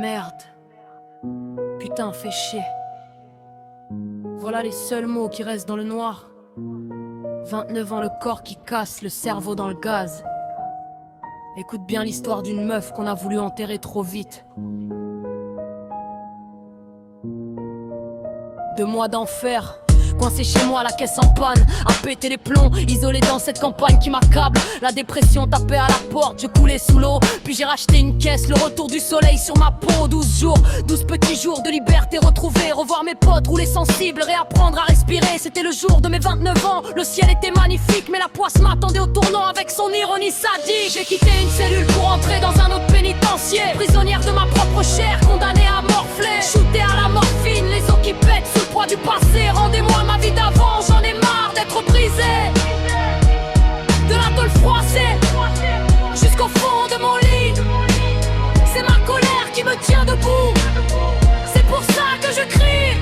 Merde. Putain, fait chier. Voilà les seuls mots qui restent dans le noir. 29 ans, le corps qui casse, le cerveau dans le gaz. Écoute bien l'histoire d'une meuf qu'on a voulu enterrer trop vite. 2 mois d'enfer, coincé chez moi, la caisse en panne, à péter les plombs, isolé dans cette campagne qui m'accable. La dépression tapait à la porte, je coulais sous l'eau. Puis j'ai racheté une caisse, le retour du soleil sur ma peau. 12 jours, 12 petits jours de liberté retrouvée. Revoir mes potes, rouler sensible, réapprendre à respirer. C'était le jour de mes 29 ans, le ciel était magnifique. Mais la poisse m'attendait au tournant avec son ironie sadique. J'ai quitté une cellule pour entrer dans un autre pénitencier. Prisonnière de ma propre chair, condamnée à morfler. Shootée à la morphine, les os qui pètent sous le poids du passé. Rendez-moi ma vie d'avant, j'en ai marre d'être brisé. De la tôle froissée jusqu'au fond de mon lit. C'est ma colère qui me tient debout. C'est pour ça que je crie.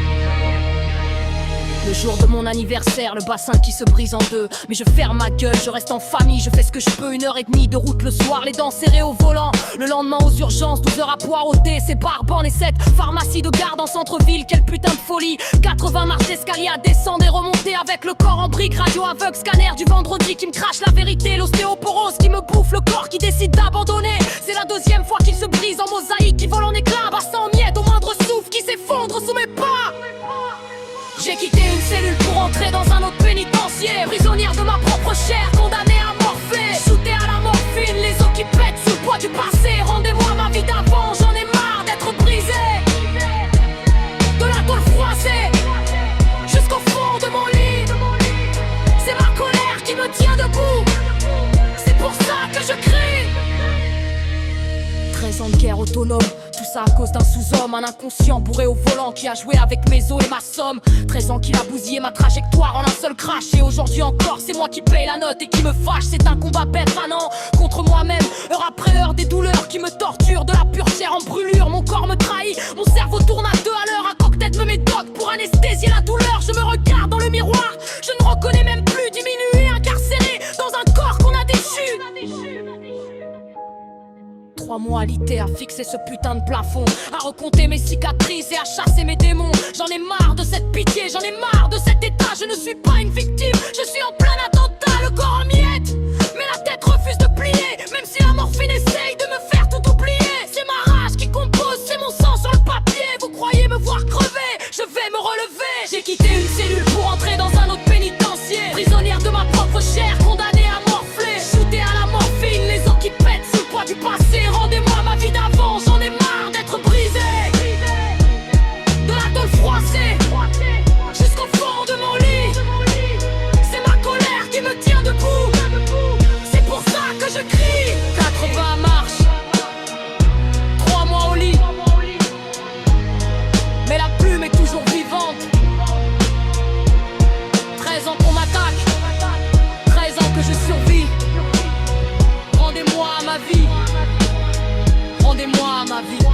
Le jour de mon anniversaire, le bassin qui se brise en deux. Mais je ferme ma gueule, je reste en famille, je fais ce que je peux. 1h30 de route le soir, les dents serrées au volant. Le lendemain aux urgences, 12 heures à poireauter. C'est Barban et 7 pharmacies de garde en centre-ville. Quelle putain de folie. 80 marches d'escalier à descendre et remonter. Avec le corps en brique, radio aveugle, scanner du vendredi qui me crache la vérité. L'ostéoporose qui me bouffe, le corps qui décide d'abandonner. C'est la 2e fois qu'il se brise en mosaïque, qui vole en éclats, bassin en miettes au moindre souffle, qui s'effondre sous mes pas. J'ai quitté une cellule pour entrer dans un autre pénitencier. Prisonnière de ma propre chair, condamnée à morfler. Shootée à la morphine, les os qui pètent sous le poids du passé. Rendez-moi ma vie d'avant, j'en ai marre d'être brisé. De la tôle froissée jusqu'au fond de mon lit. C'est ma colère qui me tient debout. C'est pour ça que je crie. 13 ans de guerre autonome, tout ça à cause d'un sous-homme, un inconscient bourré au volant qui a joué avec mes os et ma somme. 13 ans qu'il a bousillé ma trajectoire en un seul crash. Et aujourd'hui encore c'est moi qui paye la note et qui me fâche. C'est un combat permanent contre moi-même, heure après heure, des douleurs qui me torturent. De la pure chair en brûlure, mon corps me trahit. Mon cerveau tourne à 2 à l'heure, un cocktail me méthode pour anesthésier la douleur. Je me regarde dans le miroir, je ne reconnais même plus. Diminué, incarcéré dans un corps qu'on a déchu. 3 mois alité à fixer ce putain de plafond, à recompter mes cicatrices et à chasser mes démons. J'en ai marre de cette pitié, j'en ai marre de cet état. Je ne suis pas une victime, je suis en plein attentat. Le corps en miettes, mais la tête refuse de plier. Même si la morphine essaye de me faire tout oublier. C'est ma rage qui compose, c'est mon sang sur le papier. Vous croyez me voir crever, je vais me relever. J'ai quitté une cellule pour entrer dans un autre pénitencier. Prisonnière de ma propre chair, condamnée à morfler. Shootée à la morphine, les os qui pètent sous le poids du passé. Rendez-moi ma vie d'avant, j'en ai marre d'être brisé. De la tôle froissée jusqu'au fond de mon lit. C'est ma colère qui me tient debout. C'est pour ça que je crie. 80 marches, 3 mois au lit. Mais la plume est toujours vivante. 13 ans qu'on m'attaque, 13 ans que je survis. Rendez-moi ma vie. Rendez-moi ma vie.